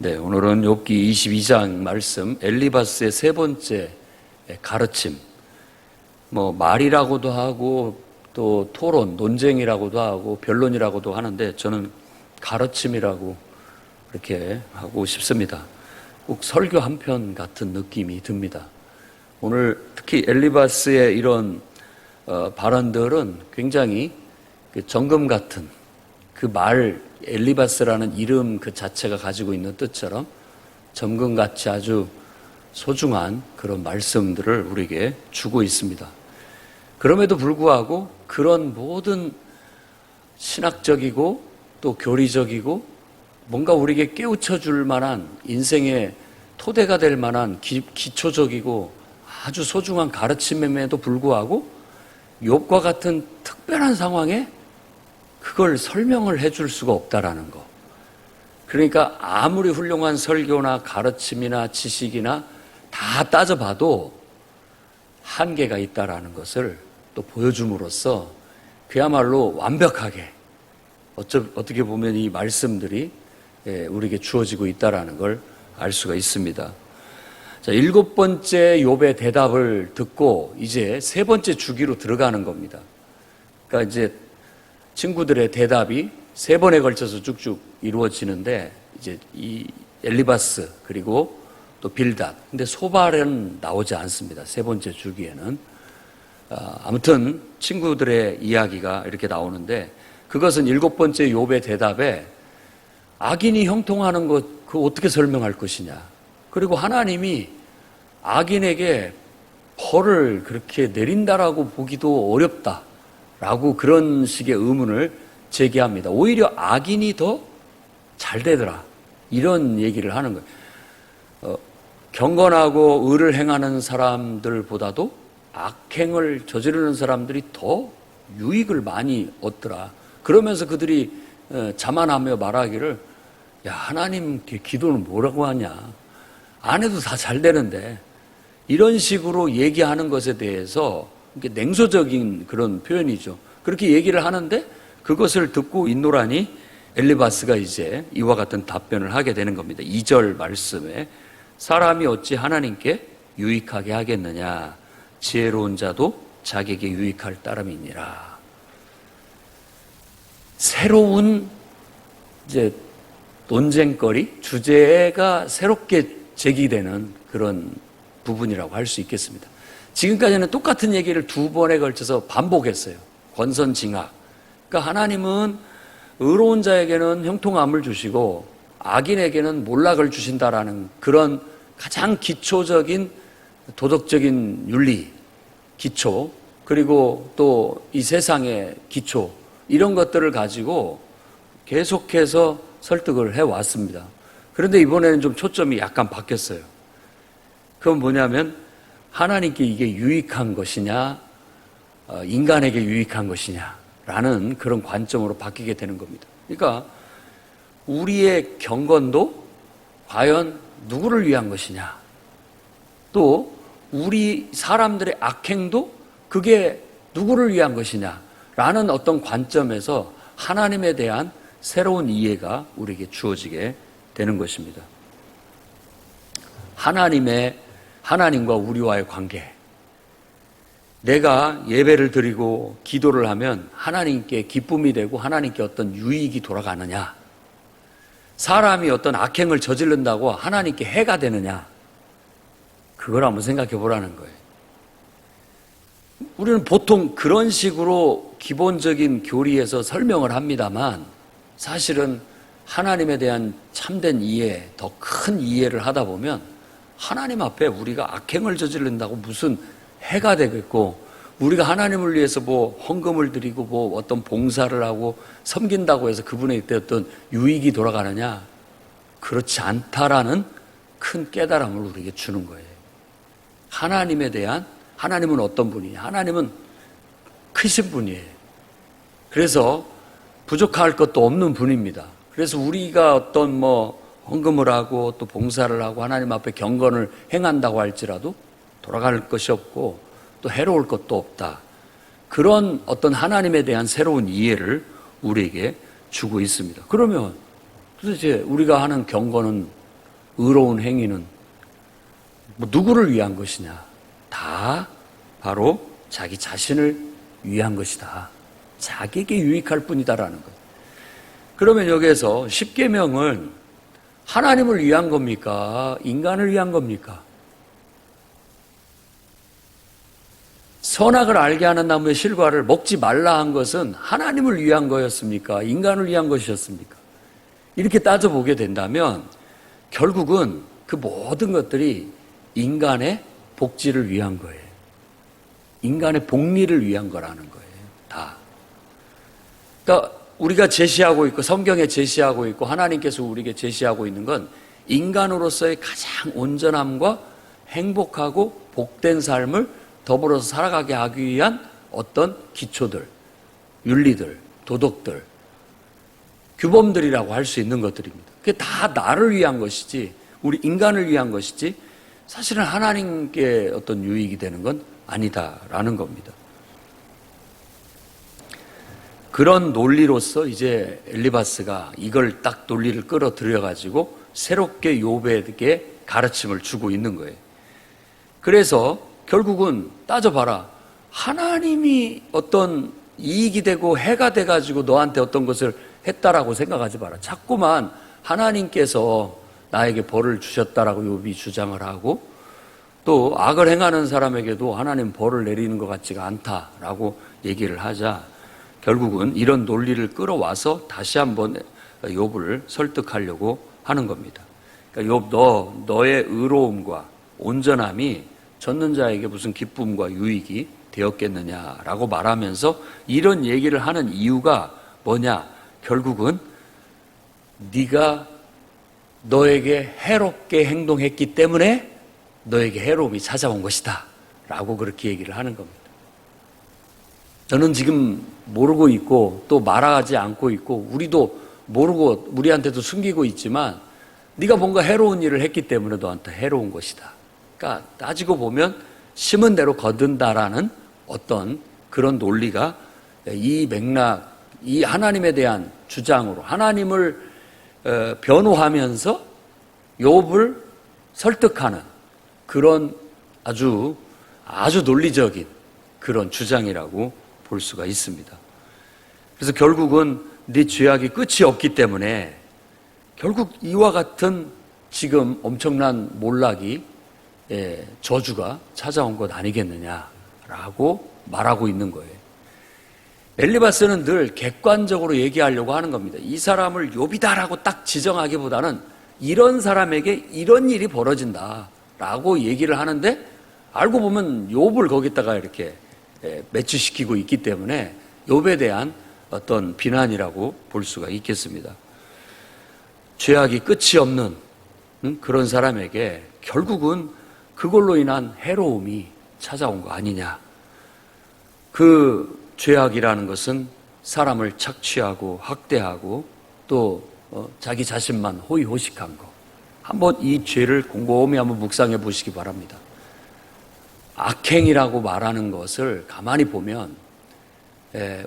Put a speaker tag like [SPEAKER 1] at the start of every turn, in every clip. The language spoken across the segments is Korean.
[SPEAKER 1] 네, 오늘은 욥기 22장 말씀 엘리바스의 세 번째 가르침, 말이라고도 하고 또 토론, 논쟁이라고도 하고 변론이라고도 하는데 저는 가르침이라고 그렇게 하고 싶습니다. 꼭 설교 한 편 같은 느낌이 듭니다. 오늘 특히 엘리바스의 이런 발언들은 굉장히 정금 같은 그 말, 엘리바스라는 이름 그 자체가 가지고 있는 뜻처럼 정금같이 아주 소중한 그런 말씀들을 우리에게 주고 있습니다. 그럼에도 불구하고 그런 모든 신학적이고 또 교리적이고 뭔가 우리에게 깨우쳐 줄 만한 인생의 토대가 될 만한 기초적이고 아주 소중한 가르침임에도 불구하고 욥과 같은 특별한 상황에 그걸 설명을 해줄 수가 없다라는 거. 그러니까 아무리 훌륭한 설교나 가르침이나 지식이나 다 따져봐도 한계가 있다라는 것을 또 보여줌으로써 그야말로 완벽하게 어떻게 보면 이 말씀들이 우리에게 주어지고 있다라는 걸 알 수가 있습니다. 자, 7번째 욥의 대답을 듣고 이제 세 번째 주기로 들어가는 겁니다. 그러니까 이제 친구들의 대답이 세 번에 걸쳐서 쭉쭉 이루어지는데 이제 이 엘리바스 그리고 또 빌닷, 근데 소발은 나오지 않습니다. 세 번째 주기에는. 아무튼 친구들의 이야기가 이렇게 나오는데 그것은 7번째 욥의 대답에 악인이 형통하는 것 그거 어떻게 설명할 것이냐, 그리고 하나님이 악인에게 벌을 그렇게 내린다라고 보기도 어렵다라고 그런 식의 의문을 제기합니다. 오히려 악인이 더 잘 되더라 이런 얘기를 하는 거예요. 경건하고 의를 행하는 사람들보다도 악행을 저지르는 사람들이 더 유익을 많이 얻더라. 그러면서 그들이 자만하며 말하기를 야, 하나님 기도는 뭐라고 하냐, 안 해도 다 잘 되는데, 이런 식으로 얘기하는 것에 대해서 냉소적인 그런 표현이죠. 그렇게 얘기를 하는데 그것을 듣고 있노라니 엘리바스가 이제 이와 같은 답변을 하게 되는 겁니다. 2절 말씀에 사람이 어찌 하나님께 유익하게 하겠느냐, 지혜로운 자도 자기에게 유익할 따름이니라. 새로운 이제 논쟁거리, 주제가 새롭게 제기되는 그런 부분이라고 할 수 있겠습니다. 지금까지는 똑같은 얘기를 두 번에 걸쳐서 반복했어요. 권선징악. 그러니까 하나님은 의로운 자에게는 형통함을 주시고 악인에게는 몰락을 주신다라는 그런 가장 기초적인 도덕적인 윤리, 기초, 그리고 또 이 세상의 기초, 이런 것들을 가지고 계속해서 설득을 해왔습니다. 그런데 이번에는 좀 초점이 약간 바뀌었어요. 그건 뭐냐면 하나님께 이게 유익한 것이냐, 인간에게 유익한 것이냐라는 그런 관점으로 바뀌게 되는 겁니다. 그러니까 우리의 경건도 과연 누구를 위한 것이냐, 또 우리 사람들의 악행도 그게 누구를 위한 것이냐라는 어떤 관점에서 하나님에 대한 새로운 이해가 우리에게 주어지게 되는 것입니다. 하나님과 우리와의 관계. 내가 예배를 드리고 기도를 하면 하나님께 기쁨이 되고 하나님께 어떤 유익이 돌아가느냐, 사람이 어떤 악행을 저지른다고 하나님께 해가 되느냐, 그걸 한번 생각해 보라는 거예요. 우리는 보통 그런 식으로 기본적인 교리에서 설명을 합니다만 사실은 하나님에 대한 참된 이해, 더 큰 이해를 하다 보면 하나님 앞에 우리가 악행을 저지른다고 무슨 해가 되겠고, 우리가 하나님을 위해서 헌금을 드리고 어떤 봉사를 하고 섬긴다고 해서 그분의 어떤 유익이 돌아가느냐, 그렇지 않다라는 큰 깨달음을 우리에게 주는 거예요. 하나님은 어떤 분이에요? 하나님은 크신 분이에요. 그래서 부족할 것도 없는 분입니다. 그래서 우리가 어떤 헌금을 하고 또 봉사를 하고 하나님 앞에 경건을 행한다고 할지라도 돌아갈 것이 없고 또 해로울 것도 없다. 그런 어떤 하나님에 대한 새로운 이해를 우리에게 주고 있습니다. 그러면 도대체 우리가 하는 경건은 의로운 행위는 뭐 누구를 위한 것이냐? 다 바로 자기 자신을 위한 것이다. 자기에게 유익할 뿐이다라는 것. 그러면 여기에서 십계명은 하나님을 위한 겁니까? 인간을 위한 겁니까? 선악을 알게 하는 나무의 실과를 먹지 말라 한 것은 하나님을 위한 거였습니까? 인간을 위한 것이었습니까? 이렇게 따져보게 된다면 결국은 그 모든 것들이 인간의 복지를 위한 거예요. 인간의 복리를 위한 거라는 거예요. 다. 그러니까 우리가 제시하고 있고 성경에 제시하고 있고 하나님께서 우리에게 제시하고 있는 건 인간으로서의 가장 온전함과 행복하고 복된 삶을 더불어서 살아가게 하기 위한 어떤 기초들, 윤리들, 도덕들, 규범들이라고 할 수 있는 것들입니다. 그게 다 나를 위한 것이지 우리 인간을 위한 것이지 사실은 하나님께 어떤 유익이 되는 건 아니다라는 겁니다. 그런 논리로서 이제 엘리바스가 이걸 딱 논리를 끌어들여 가지고 새롭게 욥에게 가르침을 주고 있는 거예요. 그래서 결국은 따져봐라. 하나님이 어떤 이익이 되고 해가 돼가지고 너한테 어떤 것을 했다라고 생각하지 마라. 자꾸만 하나님께서 나에게 벌을 주셨다라고 욥이 주장을 하고 또 악을 행하는 사람에게도 하나님 벌을 내리는 것 같지가 않다라고 얘기를 하자 결국은 이런 논리를 끌어와서 다시 한번 욥을 설득하려고 하는 겁니다. 그러니까 욥 너의 의로움과 온전함이 젖는 자에게 무슨 기쁨과 유익이 되었겠느냐라고 말하면서 이런 얘기를 하는 이유가 뭐냐? 결국은 네가 너에게 해롭게 행동했기 때문에 너에게 해로움이 찾아온 것이다 라고 그렇게 얘기를 하는 겁니다. 저는 지금 모르고 있고 또 말하지 않고 있고 우리도 모르고 우리한테도 숨기고 있지만 네가 뭔가 해로운 일을 했기 때문에 너한테 해로운 것이다. 그러니까 따지고 보면 심은 대로 거둔다라는 어떤 그런 논리가 이 맥락, 이 하나님에 대한 주장으로 하나님을 변호하면서 욥을 설득하는 그런 아주 논리적인 그런 주장이라고 볼 수가 있습니다. 그래서 결국은 네 죄악이 끝이 없기 때문에 결국 이와 같은 지금 엄청난 몰락이 저주가 찾아온 것 아니겠느냐라고 말하고 있는 거예요. 엘리바스는 늘 객관적으로 얘기하려고 하는 겁니다. 이 사람을 욥이다라고 딱 지정하기보다는 이런 사람에게 이런 일이 벌어진다라고 얘기를 하는데 알고 보면 욥을 거기다가 이렇게 매치시키고 있기 때문에 욥에 대한 어떤 비난이라고 볼 수가 있겠습니다. 죄악이 끝이 없는 그런 사람에게 결국은 그걸로 인한 해로움이 찾아온 거 아니냐. 그 죄악이라는 것은 사람을 착취하고 학대하고 또 자기 자신만 호의호식한 거. 한번 이 죄를 곰곰이 한번 묵상해 보시기 바랍니다. 악행이라고 말하는 것을 가만히 보면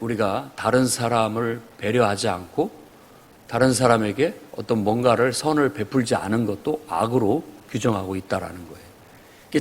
[SPEAKER 1] 우리가 다른 사람을 배려하지 않고 다른 사람에게 어떤 뭔가를 선을 베풀지 않은 것도 악으로 규정하고 있다라는 거예요.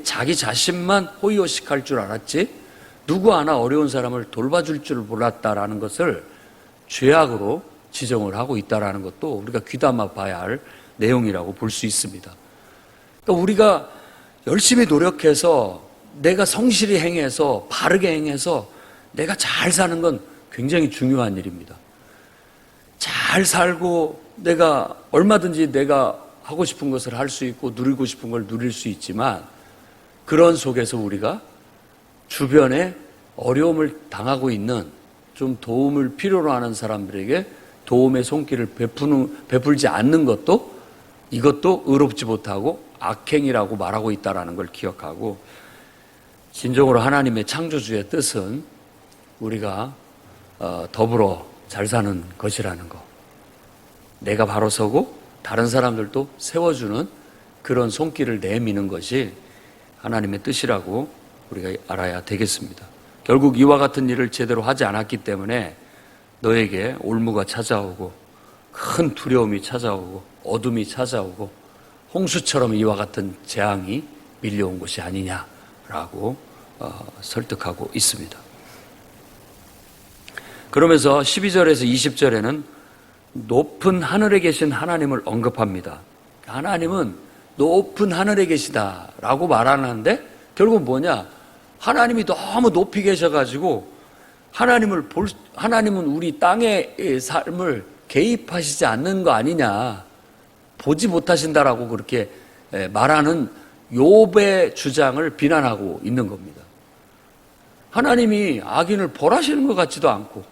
[SPEAKER 1] 자기 자신만 호의호식할 줄 알았지 누구 하나 어려운 사람을 돌봐줄 줄 몰랐다라는 것을 죄악으로 지정을 하고 있다라는 것도 우리가 귀담아 봐야 할 내용이라고 볼 수 있습니다. 그러니까 우리가 열심히 노력해서 내가 성실히 행해서 바르게 행해서 내가 잘 사는 건 굉장히 중요한 일입니다. 잘 살고 내가 얼마든지 내가 하고 싶은 것을 할 수 있고 누리고 싶은 걸 누릴 수 있지만 그런 속에서 우리가 주변에 어려움을 당하고 있는 좀 도움을 필요로 하는 사람들에게 도움의 손길을 베풀지 않는 것도 이것도 의롭지 못하고 악행이라고 말하고 있다는 걸 기억하고 진정으로 하나님의 창조주의 뜻은 우리가 더불어 잘 사는 것이라는 거. 내가 바로 서고 다른 사람들도 세워주는 그런 손길을 내미는 것이 하나님의 뜻이라고 우리가 알아야 되겠습니다. 결국 이와 같은 일을 제대로 하지 않았기 때문에 너에게 올무가 찾아오고 큰 두려움이 찾아오고 어둠이 찾아오고 홍수처럼 이와 같은 재앙이 밀려온 것이 아니냐라고 설득하고 있습니다. 그러면서 12절에서 20절에는 높은 하늘에 계신 하나님을 언급합니다. 하나님은 높은 하늘에 계시다라고 말하는데 결국 뭐냐? 하나님이 너무 높이 계셔가지고 하나님은 우리 땅의 삶을 개입하시지 않는 거 아니냐, 보지 못하신다라고 그렇게 말하는 욥의 주장을 비난하고 있는 겁니다. 하나님이 악인을 벌하시는 것 같지도 않고,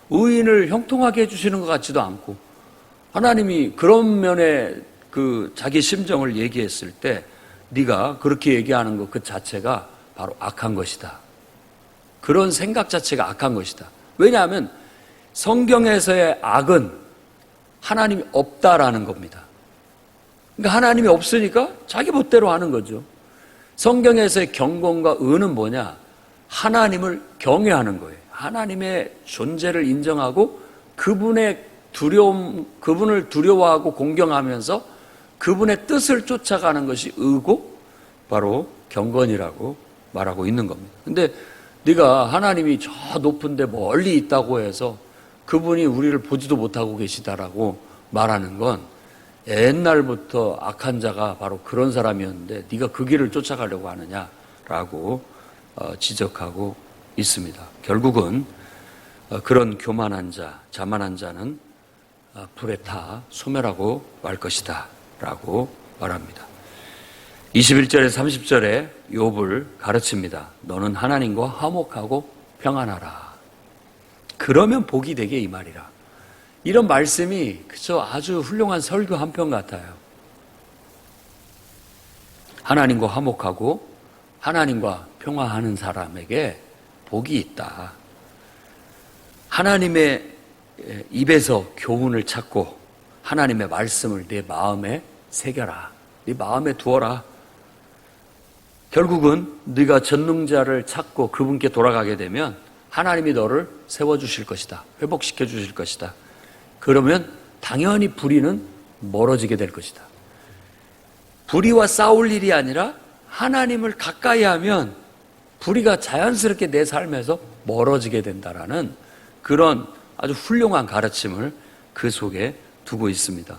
[SPEAKER 1] 의인을 형통하게 해주시는 것 같지도 않고, 하나님이 그런 면에 그 자기 심정을 얘기했을 때 네가 그렇게 얘기하는 것 그 자체가 바로 악한 것이다. 그런 생각 자체가 악한 것이다. 왜냐하면 성경에서의 악은 하나님이 없다라는 겁니다. 그러니까 하나님이 없으니까 자기 멋대로 하는 거죠. 성경에서의 경건과 의는 뭐냐? 하나님을 경외하는 거예요. 하나님의 존재를 인정하고 그분의 그분을 두려워하고 공경하면서 그분의 뜻을 쫓아가는 것이 의고 바로 경건이라고 말하고 있는 겁니다. 근데 네가 하나님이 저 높은데 멀리 있다고 해서 그분이 우리를 보지도 못하고 계시다라고 말하는 건 옛날부터 악한 자가 바로 그런 사람이었는데 네가 그 길을 쫓아가려고 하느냐라고 지적하고 있습니다. 결국은 그런 교만한 자, 자만한 자는 불에 타 소멸하고 말 것이다 라고 말합니다. 21절에 30절에 욥을 가르칩니다. 너는 하나님과 화목하고 평안하라. 그러면 복이 되게 이 말이라. 이런 말씀이 그저 아주 훌륭한 설교 한 편 같아요. 하나님과 화목하고 하나님과 평화하는 사람에게 복이 있다. 하나님의 입에서 교훈을 찾고 하나님의 말씀을 내 마음에 새겨라. 네 마음에 두어라. 결국은 네가 전능자를 찾고 그분께 돌아가게 되면 하나님이 너를 세워주실 것이다. 회복시켜 주실 것이다. 그러면 당연히 불의는 멀어지게 될 것이다. 불의와 싸울 일이 아니라 하나님을 가까이 하면 불의가 자연스럽게 내 삶에서 멀어지게 된다라는 그런 아주 훌륭한 가르침을 그 속에 두고 있습니다.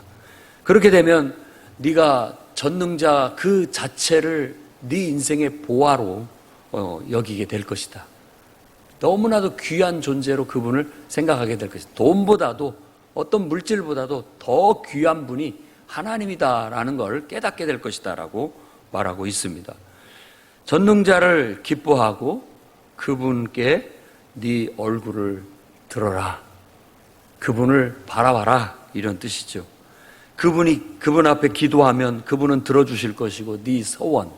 [SPEAKER 1] 그렇게 되면 네가 전능자 그 자체를 네 인생의 보화로 여기게 될 것이다. 너무나도 귀한 존재로 그분을 생각하게 될 것이다. 돈보다도 어떤 물질보다도 더 귀한 분이 하나님이다라는 걸 깨닫게 될 것이다 라고 말하고 있습니다. 전능자를 기뻐하고 그분께 네 얼굴을 들어라. 그분을 바라봐라. 이런 뜻이죠. 그분 앞에 기도하면 그분은 들어주실 것이고 네 서원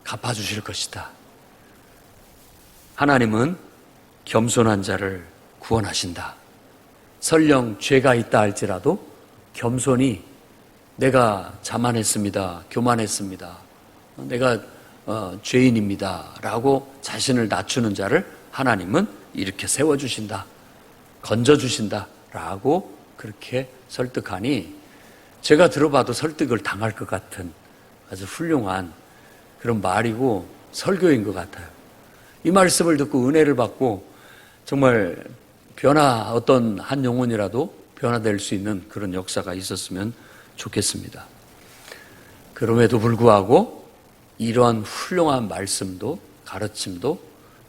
[SPEAKER 1] 갚아주실 것이다. 하나님은 겸손한 자를 구원하신다. 설령 죄가 있다 할지라도 겸손히 내가 자만했습니다. 교만했습니다. 내가 죄인입니다. 라고 자신을 낮추는 자를 하나님은 이렇게 세워주신다. 건져주신다. 라고 그렇게 설득하니 제가 들어봐도 설득을 당할 것 같은 아주 훌륭한 그런 말이고 설교인 것 같아요. 이 말씀을 듣고 은혜를 받고 정말 어떤 한 영혼이라도 변화될 수 있는 그런 역사가 있었으면 좋겠습니다. 그럼에도 불구하고 이러한 훌륭한 말씀도 가르침도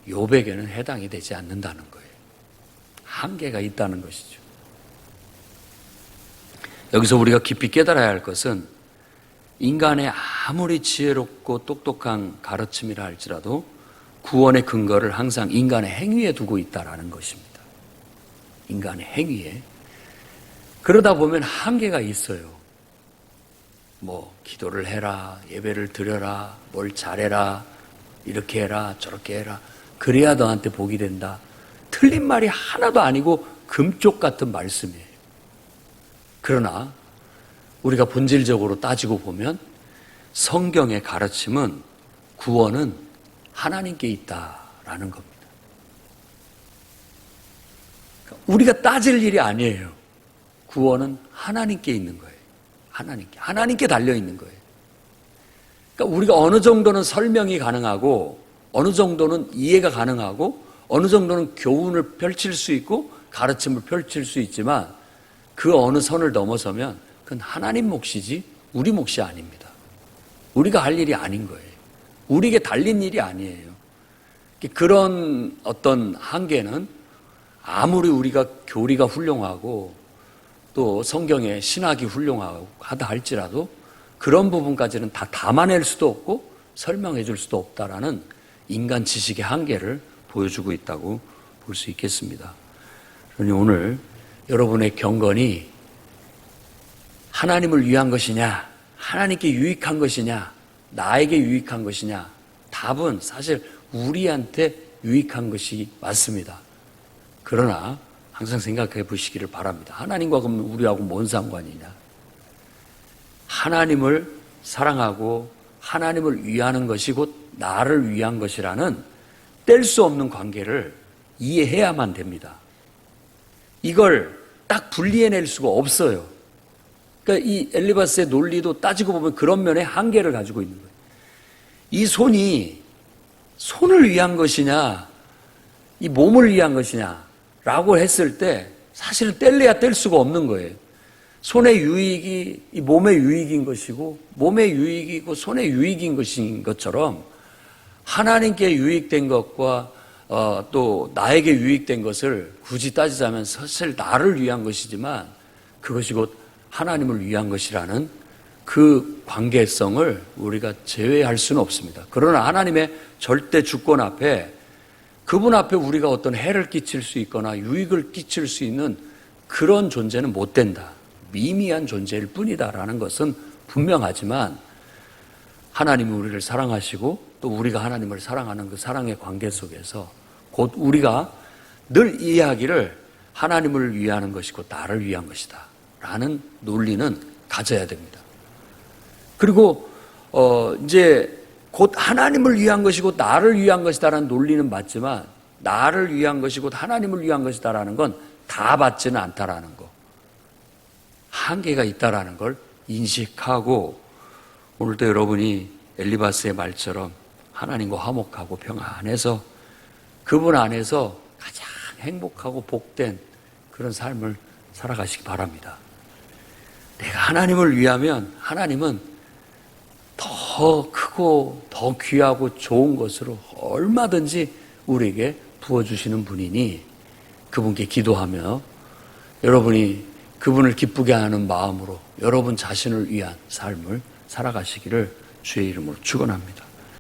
[SPEAKER 1] 욥에게는 해당이 되지 않는다는 거예요. 한계가 있다는 것이죠. 여기서 우리가 깊이 깨달아야 할 것은 인간의 아무리 지혜롭고 똑똑한 가르침이라 할지라도 구원의 근거를 항상 인간의 행위에 두고 있다는 것입니다. 인간의 행위에. 그러다 보면 한계가 있어요. 기도를 해라, 예배를 드려라, 뭘 잘해라, 이렇게 해라, 저렇게 해라. 그래야 너한테 복이 된다. 틀린 말이 하나도 아니고 금쪽 같은 말씀이에요. 그러나 우리가 본질적으로 따지고 보면 성경의 가르침은 구원은 하나님께 있다라는 겁니다. 우리가 따질 일이 아니에요. 구원은 하나님께 있는 거예요. 하나님께 달려 있는 거예요. 그러니까 우리가 어느 정도는 설명이 가능하고 어느 정도는 이해가 가능하고 어느 정도는 교훈을 펼칠 수 있고 가르침을 펼칠 수 있지만 그 어느 선을 넘어서면 그건 하나님 몫이지 우리 몫이 아닙니다. 우리가 할 일이 아닌 거예요. 우리에게 달린 일이 아니에요. 그런 어떤 한계는 아무리 우리가 교리가 훌륭하고 또 성경의 신학이 훌륭하고 하다 할지라도 그런 부분까지는 다 담아낼 수도 없고 설명해 줄 수도 없다라는 인간 지식의 한계를 보여주고 있다고 볼 수 있겠습니다. 그러니 오늘 여러분의 경건이 하나님을 위한 것이냐, 하나님께 유익한 것이냐, 나에게 유익한 것이냐, 답은 사실 우리한테 유익한 것이 맞습니다. 그러나 항상 생각해 보시기를 바랍니다. 하나님과 그러면 우리하고 뭔 상관이냐? 하나님을 사랑하고 하나님을 위하는 것이 곧 나를 위한 것이라는 뗄 수 없는 관계를 이해해야만 됩니다. 이걸 딱 분리해낼 수가 없어요. 그러니까 이 엘리바스의 논리도 따지고 보면 그런 면에 한계를 가지고 있는 거예요. 이 손이 손을 위한 것이냐, 이 몸을 위한 것이냐라고 했을 때 사실은 뗄래야 뗄 수가 없는 거예요. 손의 유익이 이 몸의 유익인 것이고 몸의 유익이고 손의 유익인 것인 것처럼 하나님께 유익된 것과 또 나에게 유익된 것을 굳이 따지자면 사실 나를 위한 것이지만 그것이 곧 하나님을 위한 것이라는 그 관계성을 우리가 제외할 수는 없습니다. 그러나 하나님의 절대 주권 앞에 그분 앞에 우리가 어떤 해를 끼칠 수 있거나 유익을 끼칠 수 있는 그런 존재는 못 된다. 미미한 존재일 뿐이다라는 것은 분명하지만 하나님이 우리를 사랑하시고 또 우리가 하나님을 사랑하는 그 사랑의 관계 속에서 곧 우리가 늘 이해하기를 하나님을 위하는 것이 곧 나를 위한 것이다 라는 논리는 가져야 됩니다. 그리고 이제 곧 하나님을 위한 것이 곧 나를 위한 것이다라는 논리는 맞지만 나를 위한 것이 곧 하나님을 위한 것이다라는 건 다 받지는 않다라는 거, 한계가 있다라는 걸 인식하고 오늘도 여러분이 엘리바스의 말처럼 하나님과 화목하고 평안해서 그분 안에서 가장 행복하고 복된 그런 삶을 살아가시기 바랍니다. 내가 하나님을 위하면 하나님은 더 크고 더 귀하고 좋은 것으로 얼마든지 우리에게 부어주시는 분이니 그분께 기도하며 여러분이 그분을 기쁘게 하는 마음으로 여러분 자신을 위한 삶을 살아가시기를 주의 이름으로 축원합니다.